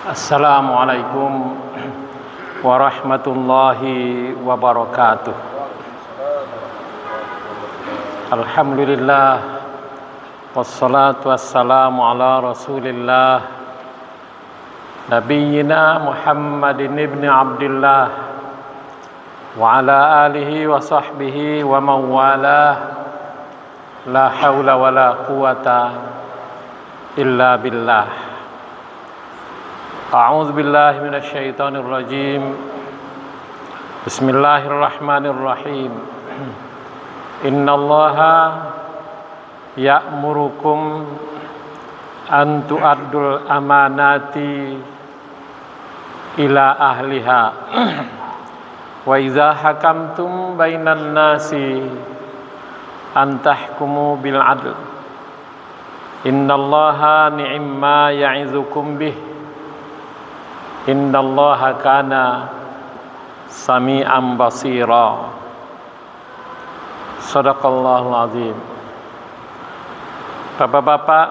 Assalamualaikum warahmatullahi wabarakatuh. Alhamdulillah, wassalatu wassalamu ala rasulillah Nabiyyina Muhammadin ibn Abdullah wa ala alihi wa sahbihi wa man walah. La hawla wa la quwata illa billah. A'udzu billahi minasy syaithanir rajim. Bismillahirrahmanirrahim. Innallaha ya'murukum an tu'addul amanati ila ahliha wa idza hakamtum bainan nasi an tahkumu bil 'adl. Innallaha ni'ma ya'izukum bih. Innallaha kana sami'an basira. Shadaqallahul azim. Bapak-bapak,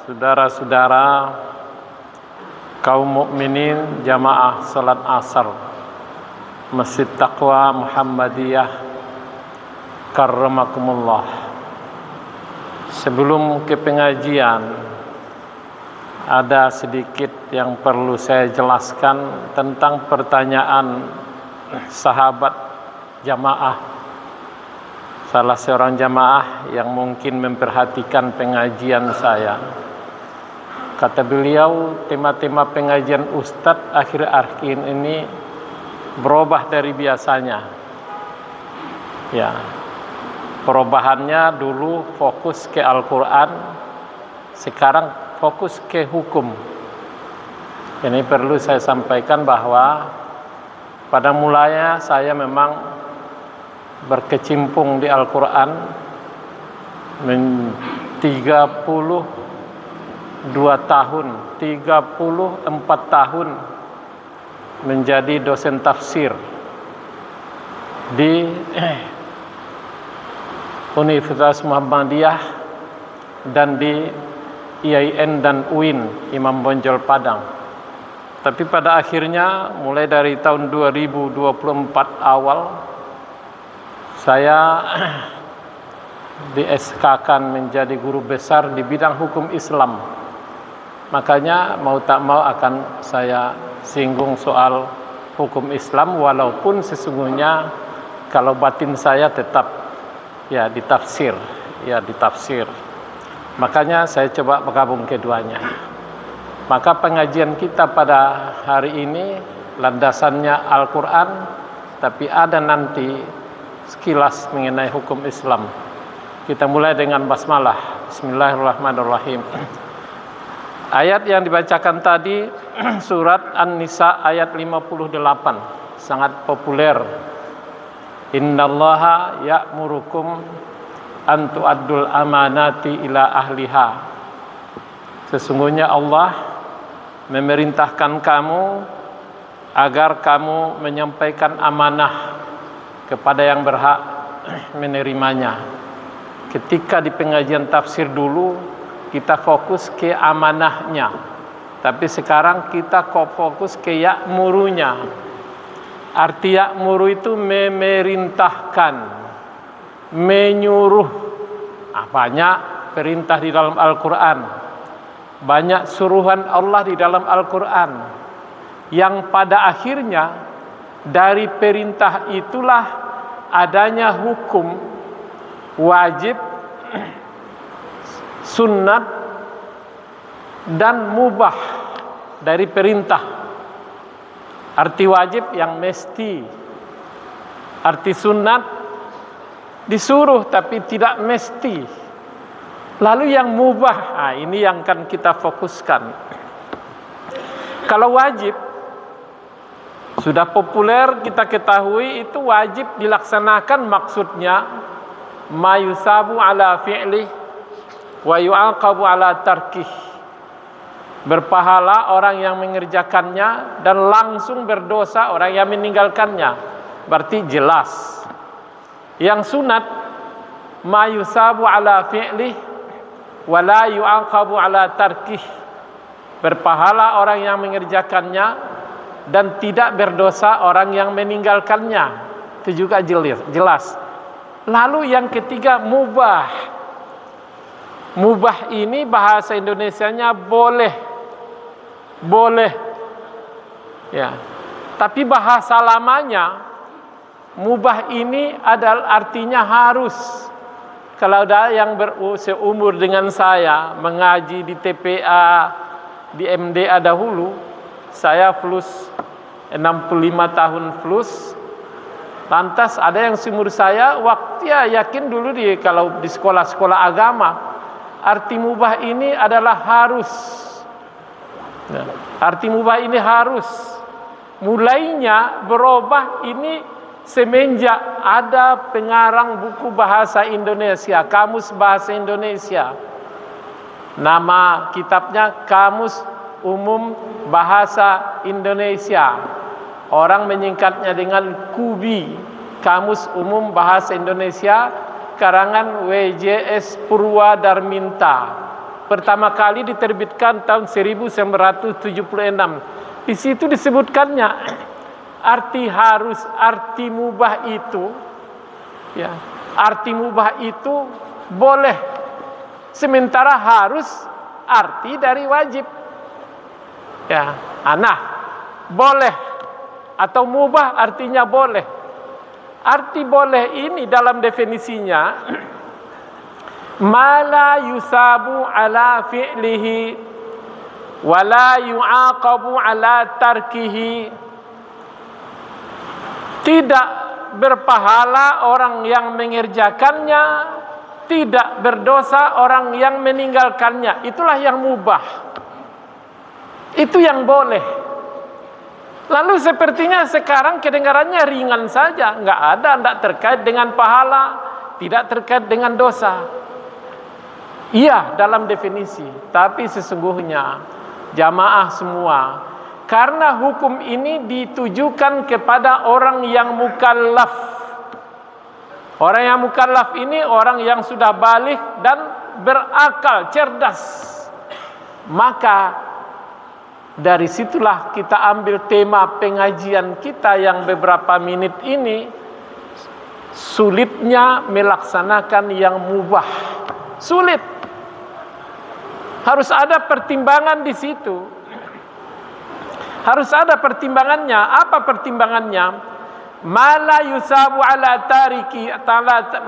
saudara-saudara, kaum mukminin jamaah salat asar Masjid Taqwa Muhammadiyah karramakumullah. Sebelum ke pengajian, ada sedikit yang perlu saya jelaskan tentang pertanyaan sahabat jamaah, salah seorang jamaah yang mungkin memperhatikan pengajian saya. Kata beliau, tema-tema pengajian Ustadz akhir-akhir ini berubah dari biasanya. Ya, perubahannya dulu fokus ke Al-Quran, sekarang fokus ke hukum. Ini perlu saya sampaikan bahwa pada mulanya saya memang berkecimpung di Al-Quran 32 tahun, 34 tahun menjadi dosen tafsir di Universitas Muhammadiyah dan di IAIN dan UIN Imam Bonjol Padang. Tapi pada akhirnya mulai dari tahun 2024 awal saya di SK-kan menjadi guru besar di bidang hukum Islam. Makanya mau tak mau akan saya singgung soal hukum Islam, walaupun sesungguhnya kalau batin saya tetap ya ditafsir. Makanya saya coba menggabung keduanya. Maka pengajian kita pada hari ini landasannya Al-Quran, tapi ada nanti sekilas mengenai hukum Islam. Kita mulai dengan basmalah. Bismillahirrahmanirrahim. Ayat yang dibacakan tadi surat An-Nisa ayat 58, sangat populer. Innallaha ya'murukum an tu'addul amanati ila ahliha. Sesungguhnya Allah memerintahkan kamu agar kamu menyampaikan amanah kepada yang berhak menerimanya. Ketika di pengajian tafsir dulu kita fokus ke amanahnya, tapi sekarang kita fokus ke ya'murunya. Arti ya'muru itu memerintahkan, menyuruh. Banyak perintah di dalam Al-Quran, banyak suruhan Allah di dalam Al-Quran, yang pada akhirnya dari perintah itulah adanya hukum, wajib, sunnat, dan mubah dari perintah. Arti wajib yang mesti, arti sunnat disuruh tapi tidak mesti. Lalu yang mubah, ini yang akan kita fokuskan. Kalau wajib sudah populer, kita ketahui itu wajib dilaksanakan, maksudnya ma yusabu ala fi'lih wa yu'aqabu ala tarkih. Berpahala orang yang mengerjakannya dan langsung berdosa orang yang meninggalkannya. Berarti jelas. Yang sunat ma yusabu ala fi'lih wa la yu'aqabu ala tarkih. berpahala orang yang mengerjakannya, dan tidak berdosa orang yang meninggalkannya. Itu juga jelas. Lalu yang ketiga, mubah. Mubah ini bahasa Indonesianya boleh. Boleh. Ya. Tapi bahasa lamanya, mubah ini adalah artinya harus. Kalau ada yang seumur dengan saya mengaji di TPA, di MDA dahulu, saya plus 65 tahun plus. Lantas ada yang seumur saya, waktu yakin dulu kalau di sekolah-sekolah agama, arti mubah ini adalah harus. Nah, arti mubah ini harus. Mulainya berubah ini semenjak ada pengarang buku bahasa Indonesia, Kamus Bahasa Indonesia. Nama kitabnya Kamus Umum Bahasa Indonesia. Orang menyingkatnya dengan KUBI, Kamus Umum Bahasa Indonesia, karangan WJS Purwadarminta. Pertama kali diterbitkan tahun 1976. Di situ disebutkannya arti harus, arti mubah itu, ya, arti mubah itu boleh, sementara harus arti dari wajib. Ya, boleh atau mubah artinya boleh. Arti boleh ini dalam definisinya, ma la yusabu ala fi'lihi wa la yu'aqabu ala tarkihi. Tidak berpahala orang yang mengerjakannya, tidak berdosa orang yang meninggalkannya. Itulah yang mubah. Itu yang boleh. Lalu sepertinya sekarang kedengarannya ringan saja, tidak terkait dengan pahala, tidak terkait dengan dosa. Iya, dalam definisi, tapi sesungguhnya jamaah semua, karena hukum ini ditujukan kepada orang yang mukallaf. Orang yang mukallaf ini orang yang sudah baligh dan berakal, cerdas. Maka dari situlah kita ambil tema pengajian kita yang beberapa menit ini, sulitnya melaksanakan yang mubah. Sulit. Harus ada pertimbangan di situ. Harus ada pertimbangannya. Apa pertimbangannya? Ma la yusabu ala tariki,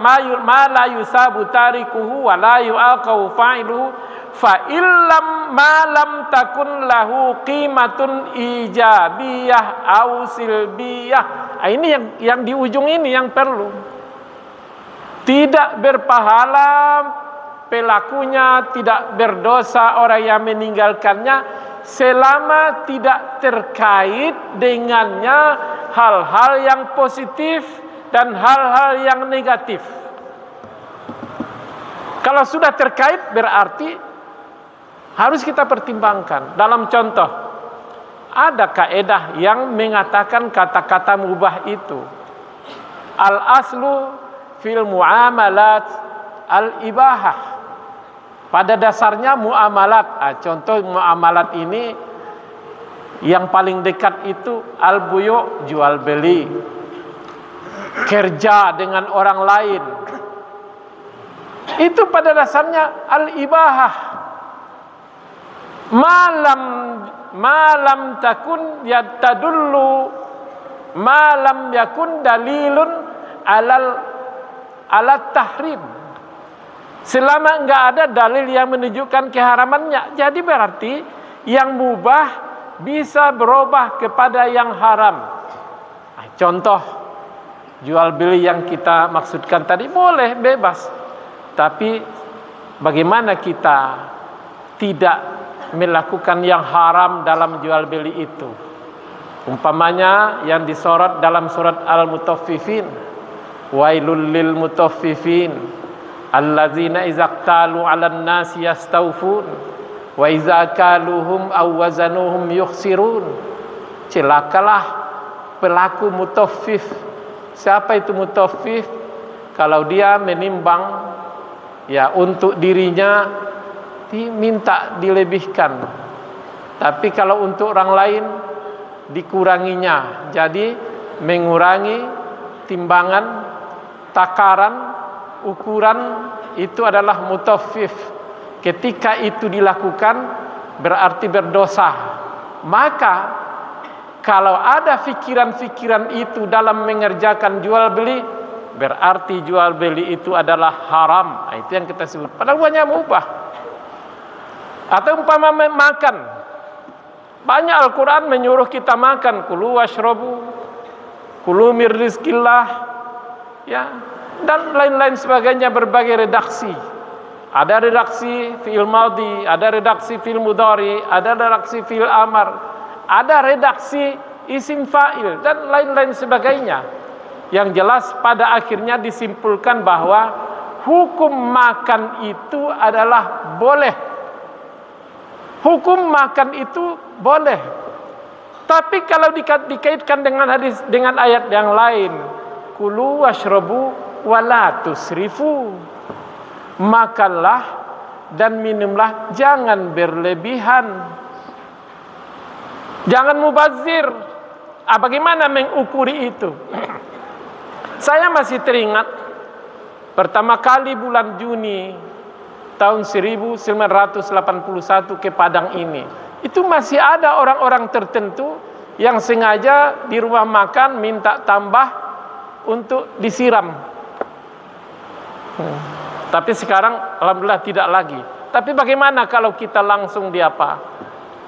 ma la yusabu tarikuhu wa la yu'aqabu fa'iluhu fa illam ma lam takun lahu qimatun ijabiyah aw silbiyah. Ini yang di ujung ini yang perlu. Tidak berpahala pelakunya, tidak berdosa orang yang meninggalkannya, selama tidak terkait dengannya hal-hal yang positif dan hal-hal yang negatif. Kalau sudah terkait berarti harus kita pertimbangkan. Dalam contoh, ada kaedah yang mengatakan kata-kata mubah itu al-aslu fil muamalat al-ibahah. Pada dasarnya muamalat. Contoh muamalat ini yang paling dekat itu al-buyu', jual beli, kerja dengan orang lain. Itu pada dasarnya al-ibahah. Malam takun yatadullu, malam yakun dalilun alat tahrim. Selama enggak ada dalil yang menunjukkan keharamannya, jadi berarti yang mubah bisa berubah kepada yang haram. Contoh jual beli yang kita maksudkan tadi boleh, bebas. Tapi bagaimana kita tidak melakukan yang haram dalam jual beli itu? Umpamanya yang disorot dalam surat Al-Mutaffifin, wailul lil mutaffifin allazina idza qalu 'alan nasi yastawfun wa idza kaluhum aw wazanuhum yukhsirun. Celakalah pelaku mutaffif. Siapa itu mutaffif? Kalau dia menimbang ya untuk dirinya diminta dilebihkan, Tapi kalau untuk orang lain dikuranginya. Jadi mengurangi timbangan, takaran, ukuran itu adalah mutaffif. Ketika itu dilakukan berarti berdosa. Maka kalau ada pikiran-pikiran itu dalam mengerjakan jual beli, berarti jual beli itu adalah haram. Nah, itu yang kita sebut. Padahal banyak mubah. Atau umpama makan. Banyak Al-Quran menyuruh kita makan. Kulu washrabu, kulu mir rizqillah, ya, dan lain-lain sebagainya, berbagai redaksi. Ada redaksi fi'il madhi, ada redaksi fi'il mudhari, ada redaksi fi'il amar, ada redaksi isim fa'il, dan lain-lain sebagainya. Yang jelas pada akhirnya disimpulkan bahwa hukum makan itu adalah boleh. Hukum makan itu boleh. Tapi kalau dikaitkan dengan hadis, dengan ayat yang lain, kulu washrabu wala tusrifu, makanlah dan minumlah, jangan berlebihan, jangan mubazir. Bagaimana mengukuri itu? Saya masih teringat pertama kali bulan Juni tahun 1981 ke Padang ini. Itu masih ada orang-orang tertentu yang sengaja di rumah makan minta tambah untuk disiram. Tapi sekarang alhamdulillah tidak lagi. Tapi bagaimana kalau kita langsung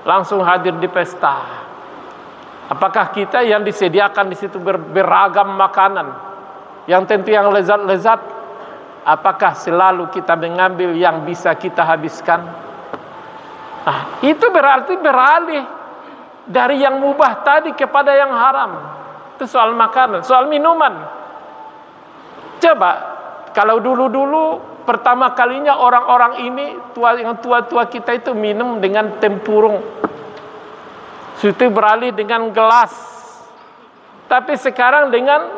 langsung hadir di pesta? Apakah kita yang disediakan di situ beragam makanan yang tentu yang lezat-lezat, apakah selalu kita mengambil yang bisa kita habiskan? Nah, itu berarti beralih dari yang mubah tadi kepada yang haram. Itu soal makanan, soal minuman. Coba kalau dulu-dulu pertama kalinya orang-orang ini, yang tua-tua kita itu minum dengan tempurung, itu beralih dengan gelas. Tapi sekarang dengan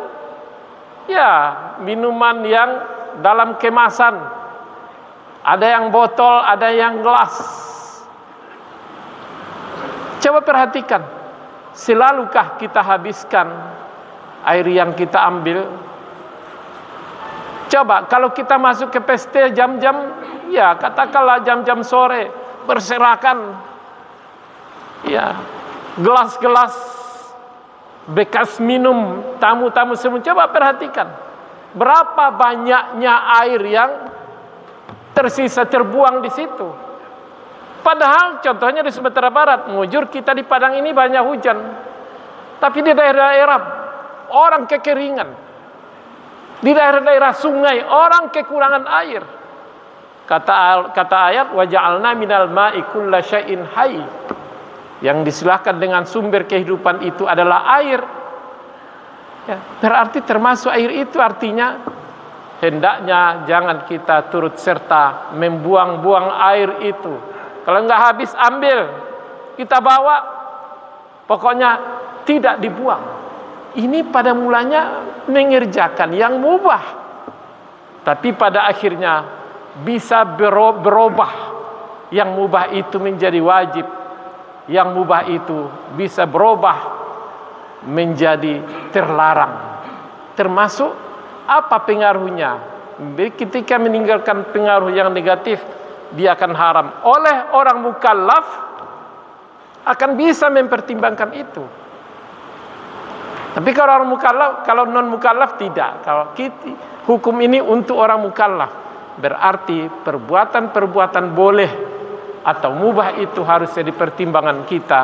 minuman yang dalam kemasan, ada yang botol, ada yang gelas. Coba perhatikan, selalukah kita habiskan air yang kita ambil? Coba kalau kita masuk ke pesta jam-jam, katakanlah jam-jam sore, berserakan, gelas-gelas bekas minum tamu-tamu semua. Coba perhatikan, berapa banyaknya air yang tersisa, terbuang di situ. Padahal contohnya di Sumatera Barat, mujur kita di Padang ini banyak hujan, tapi di daerah-daerah orang kekeringan, di daerah-daerah sungai orang kekurangan air. Kata ayat, wa ja'alna minal ma'i kulla syai'in hayy, yang disilahkan dengan sumber kehidupan itu adalah air. Berarti termasuk air itu, artinya hendaknya jangan kita turut serta membuang-buang air itu. Kalau nggak habis ambil, kita bawa, pokoknya tidak dibuang. Ini pada mulanya mengerjakan yang mubah, tapi pada akhirnya bisa berubah yang mubah itu menjadi wajib, yang mubah itu bisa berubah menjadi terlarang. Termasuk apa pengaruhnya? Ketika meninggalkan pengaruh yang negatif, dia akan haram. Oleh orang mukallaf akan bisa mempertimbangkan itu. Tapi kalau orang mukallaf, kalau non mukallaf tidak. Kalau hukum ini untuk orang mukallaf, berarti perbuatan-perbuatan boleh atau mubah itu harusnya dipertimbangkan kita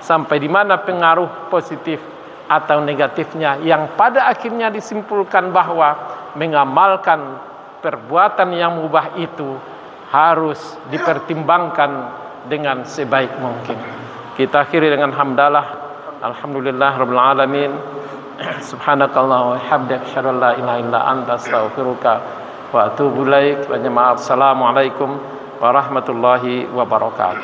sampai di mana pengaruh positif atau negatifnya, yang pada akhirnya disimpulkan bahwa mengamalkan perbuatan yang mubah itu harus dipertimbangkan dengan sebaik mungkin. Kita akhiri dengan hamdalah, alhamdulillah rabbil alamin, subhanakallah wa hamdaka, asyhadu an la ilaha illa anta, astaghfiruka wa atubu ilaik. Assalamualaikum warahmatullahi wabarakatuh.